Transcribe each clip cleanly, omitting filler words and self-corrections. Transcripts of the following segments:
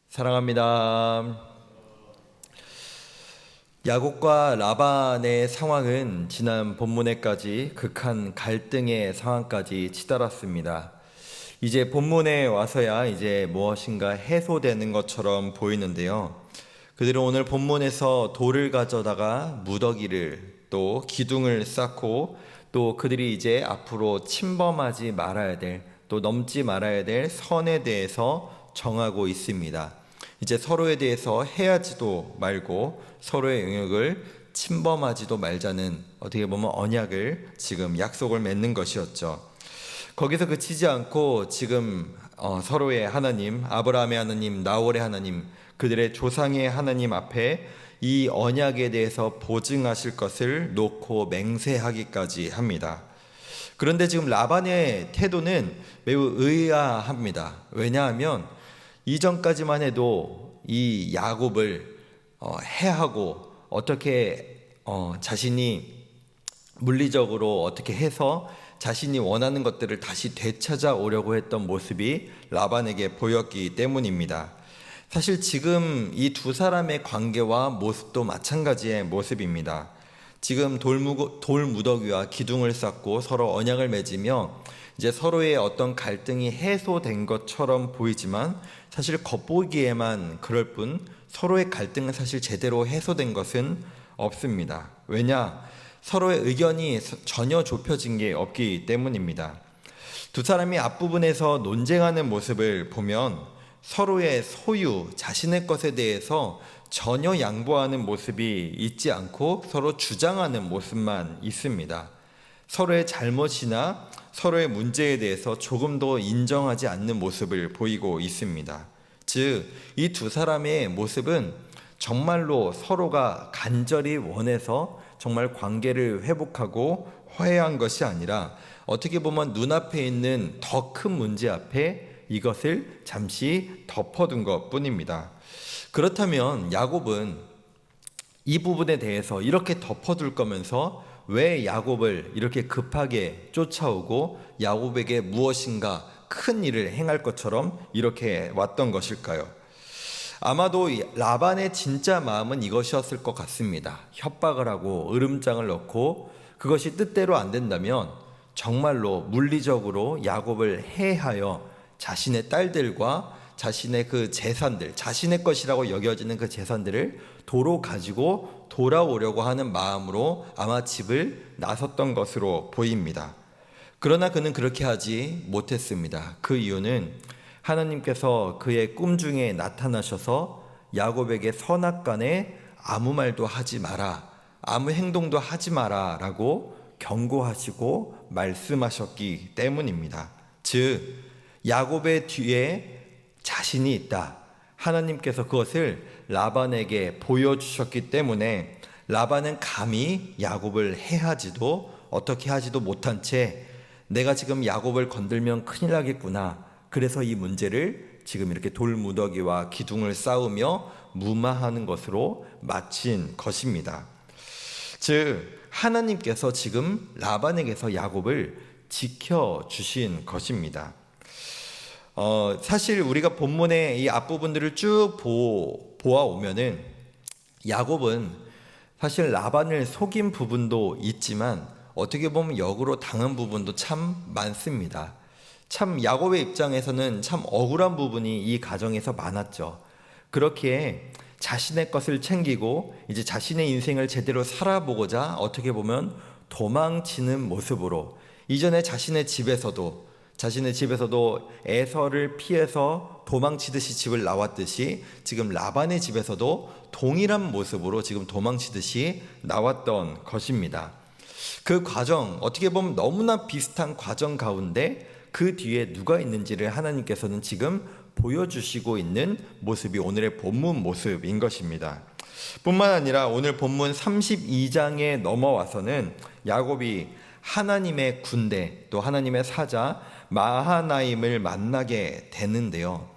사랑합니다. 야곱과 라반의 상황은 지난 본문에까지 극한 갈등의 상황까지 치달았습니다. 이제 본문에 와서야 이제 무엇인가 해소되는 것처럼 보이는데요. 그들은 오늘 본문에서 돌을 가져다가 무더기를 또 기둥을 쌓고 또 그들이 이제 앞으로 침범하지 말아야 될 또 넘지 말아야 될 선에 대해서 정하고 있습니다. 이제 서로에 대해서 해하지도 말고 서로의 영역을 침범하지도 말자는 어떻게 보면 언약을 지금 약속을 맺는 것이었죠. 거기서 그치지 않고 지금 서로의 하나님, 아브라함의 하나님, 나홀의 하나님, 그들의 조상의 하나님 앞에 이 언약에 대해서 보증하실 것을 놓고 맹세하기까지 합니다. 그런데 지금 라반의 태도는 매우 의아합니다. 왜냐하면 이전까지만 해도 이 야곱을 해하고 어떻게 자신이 물리적으로 어떻게 해서 자신이 원하는 것들을 다시 되찾아오려고 했던 모습이 라반에게 보였기 때문입니다. 사실 지금 이 두 사람의 관계와 모습도 마찬가지의 모습입니다. 지금 돌무더기와 기둥을 쌓고 서로 언약을 맺으며 이제 서로의 어떤 갈등이 해소된 것처럼 보이지만 사실 겉보기에만 그럴 뿐 서로의 갈등은 사실 제대로 해소된 것은 없습니다. 왜냐? 서로의 의견이 전혀 좁혀진 게 없기 때문입니다. 두 사람이 앞부분에서 논쟁하는 모습을 보면 서로의 소유, 자신의 것에 대해서 전혀 양보하는 모습이 있지 않고 서로 주장하는 모습만 있습니다. 서로의 잘못이나 서로의 문제에 대해서 조금도 인정하지 않는 모습을 보이고 있습니다. 즉, 이 두 사람의 모습은 정말로 서로가 간절히 원해서 정말 관계를 회복하고 화해한 것이 아니라 어떻게 보면 눈앞에 있는 더 큰 문제 앞에 이것을 잠시 덮어둔 것 뿐입니다. 그렇다면 야곱은 이 부분에 대해서 이렇게 덮어둘 거면서 왜 야곱을 이렇게 급하게 쫓아오고 야곱에게 무엇인가 큰 일을 행할 것처럼 이렇게 왔던 것일까요? 아마도 라반의 진짜 마음은 이것이었을 것 같습니다. 협박을 하고 으름장을 넣고 그것이 뜻대로 안 된다면 정말로 물리적으로 야곱을 해하여 자신의 딸들과 자신의 그 재산들, 자신의 것이라고 여겨지는 그 재산들을 도로 가지고 돌아오려고 하는 마음으로 아마 집을 나섰던 것으로 보입니다. 그러나 그는 그렇게 하지 못했습니다. 그 이유는 하나님께서 그의 꿈 중에 나타나셔서 야곱에게 선악간에 아무 말도 하지 마라, 아무 행동도 하지 마라 라고 경고하시고 말씀하셨기 때문입니다. 즉 야곱의 뒤에 자신이 있다. 하나님께서 그것을 라반에게 보여주셨기 때문에 라반은 감히 야곱을 해하지도 어떻게 하지도 못한 채 내가 지금 야곱을 건들면 큰일 나겠구나. 그래서 이 문제를 지금 이렇게 돌무더기와 기둥을 쌓으며 무마하는 것으로 마친 것입니다. 즉 하나님께서 지금 라반에게서 야곱을 지켜주신 것입니다. 사실 우리가 본문의 이 앞부분들을 쭉 보아오면은 야곱은 사실 라반을 속인 부분도 있지만 어떻게 보면 역으로 당한 부분도 참 많습니다. 참 야곱의 입장에서는 참 억울한 부분이 이 가정에서 많았죠. 그렇게 자신의 것을 챙기고 이제 자신의 인생을 제대로 살아보고자 어떻게 보면 도망치는 모습으로 이전에 자신의 집에서도 에서를 피해서 도망치듯이 집을 나왔듯이 지금 라반의 집에서도 동일한 모습으로 지금 도망치듯이 나왔던 것입니다. 그 과정 어떻게 보면 너무나 비슷한 과정 가운데 그 뒤에 누가 있는지를 하나님께서는 지금 보여주시고 있는 모습이 오늘의 본문 모습인 것입니다. 뿐만 아니라 오늘 본문 32장에 넘어와서는 야곱이 하나님의 군대 또 하나님의 사자 마하나임을 만나게 되는데요.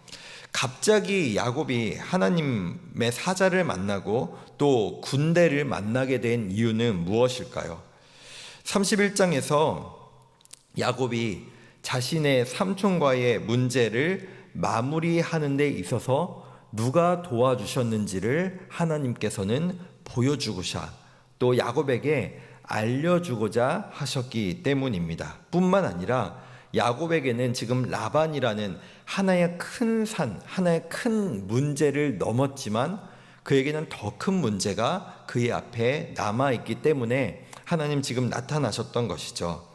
갑자기 야곱이 하나님의 사자를 만나고 또 군대를 만나게 된 이유는 무엇일까요? 31장에서 야곱이 자신의 삼촌과의 문제를 마무리하는 데 있어서 누가 도와주셨는지를 하나님께서는 보여주고자 또 야곱에게 알려주고자 하셨기 때문입니다. 뿐만 아니라 야곱에게는 지금 라반이라는 하나의 큰 산, 하나의 큰 문제를 넘었지만 그에게는 더 큰 문제가 그의 앞에 남아있기 때문에 하나님 지금 나타나셨던 것이죠.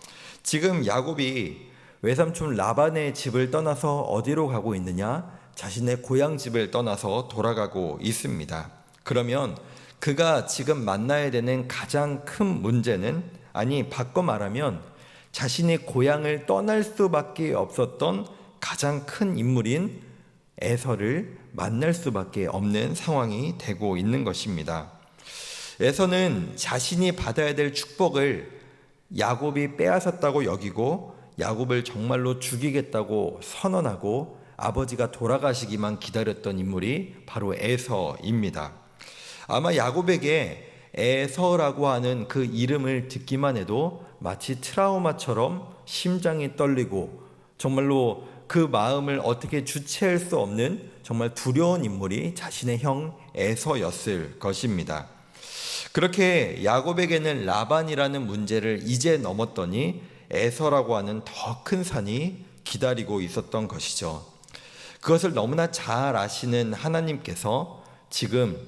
지금 야곱이 외삼촌 라반의 집을 떠나서 어디로 가고 있느냐? 자신의 고향 집을 떠나서 돌아가고 있습니다. 그러면 그가 지금 만나야 되는 가장 큰 문제는, 아니 바꿔 말하면 자신의 고향을 떠날 수밖에 없었던 가장 큰 인물인 에서를 만날 수밖에 없는 상황이 되고 있는 것입니다. 에서는 자신이 받아야 될 축복을 야곱이 빼앗았다고 여기고 야곱을 정말로 죽이겠다고 선언하고 아버지가 돌아가시기만 기다렸던 인물이 바로 에서입니다. 아마 야곱에게 에서라고 하는 그 이름을 듣기만 해도 마치 트라우마처럼 심장이 떨리고 정말로 그 마음을 어떻게 주체할 수 없는 정말 두려운 인물이 자신의 형 에서였을 것입니다. 그렇게 야곱에게는 라반이라는 문제를 이제 넘었더니 에서라고 하는 더 큰 산이 기다리고 있었던 것이죠. 그것을 너무나 잘 아시는 하나님께서 지금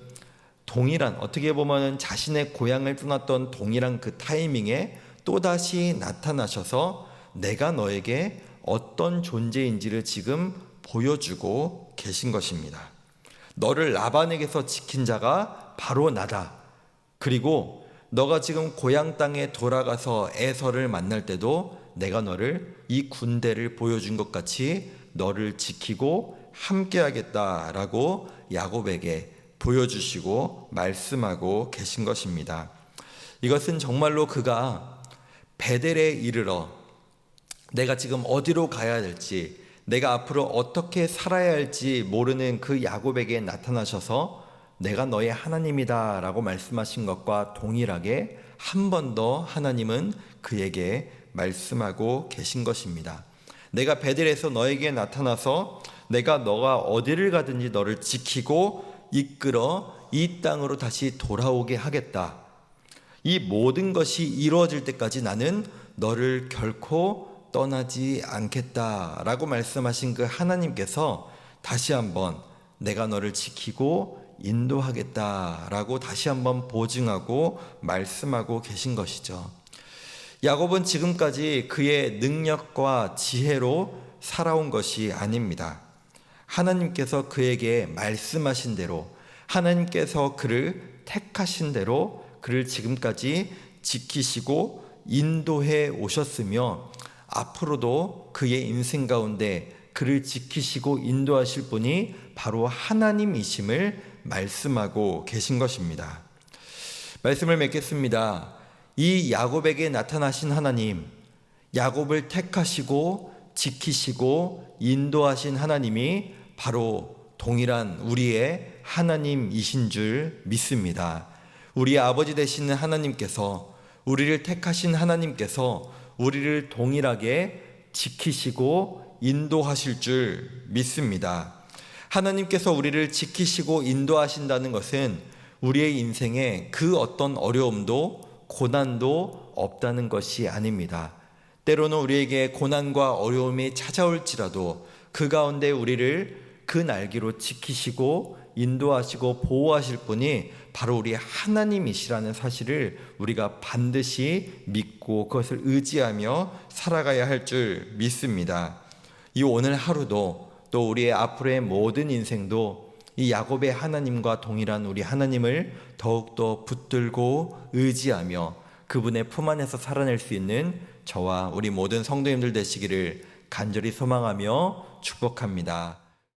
동일한, 어떻게 보면 자신의 고향을 떠났던 동일한 그 타이밍에 또다시 나타나셔서 내가 너에게 어떤 존재인지를 지금 보여주고 계신 것입니다. 너를 라반에게서 지킨 자가 바로 나다. 그리고 너가 지금 고향 땅에 돌아가서 에서를 만날 때도 내가 너를 이 군대를 보여준 것 같이 너를 지키고 함께하겠다라고 야곱에게 보여주시고 말씀하고 계신 것입니다. 이것은 정말로 그가 베델에 이르러 내가 지금 어디로 가야 될지, 내가 앞으로 어떻게 살아야 할지 모르는 그 야곱에게 나타나셔서 내가 너의 하나님이다 라고 말씀하신 것과 동일하게 한 번 더 하나님은 그에게 말씀하고 계신 것입니다. 내가 베델에서 너에게 나타나서 내가 너가 어디를 가든지 너를 지키고 이끌어 이 땅으로 다시 돌아오게 하겠다. 이 모든 것이 이루어질 때까지 나는 너를 결코 떠나지 않겠다라고 말씀하신 그 하나님께서 다시 한번 내가 너를 지키고 인도하겠다라고 다시 한번 보증하고 말씀하고 계신 것이죠. 야곱은 지금까지 그의 능력과 지혜로 살아온 것이 아닙니다. 하나님께서 그에게 말씀하신 대로, 하나님께서 그를 택하신 대로 그를 지금까지 지키시고 인도해 오셨으며 앞으로도 그의 인생 가운데 그를 지키시고 인도하실 분이 바로 하나님이심을 말씀하고 계신 것입니다. 말씀을 맺겠습니다. 이 야곱에게 나타나신 하나님, 야곱을 택하시고 지키시고 인도하신 하나님이 바로 동일한 우리의 하나님이신 줄 믿습니다. 우리 아버지 되시는 하나님께서, 우리를 택하신 하나님께서 우리를 동일하게 지키시고 인도하실 줄 믿습니다. 하나님께서 우리를 지키시고 인도하신다는 것은 우리의 인생에 그 어떤 어려움도 고난도 없다는 것이 아닙니다. 때로는 우리에게 고난과 어려움이 찾아올지라도 그 가운데 우리를 그 날개로 지키시고 인도하시고 보호하실 분이 바로 우리 하나님이시라는 사실을 우리가 반드시 믿고 그것을 의지하며 살아가야 할 줄 믿습니다. 이 오늘 하루도 또 우리의 앞으로의 모든 인생도 이 야곱의 하나님과 동일한 우리 하나님을 더욱더 붙들고 의지하며 그분의 품 안에서 살아낼 수 있는 저와 우리 모든 성도님들 되시기를 간절히 소망하며 축복합니다.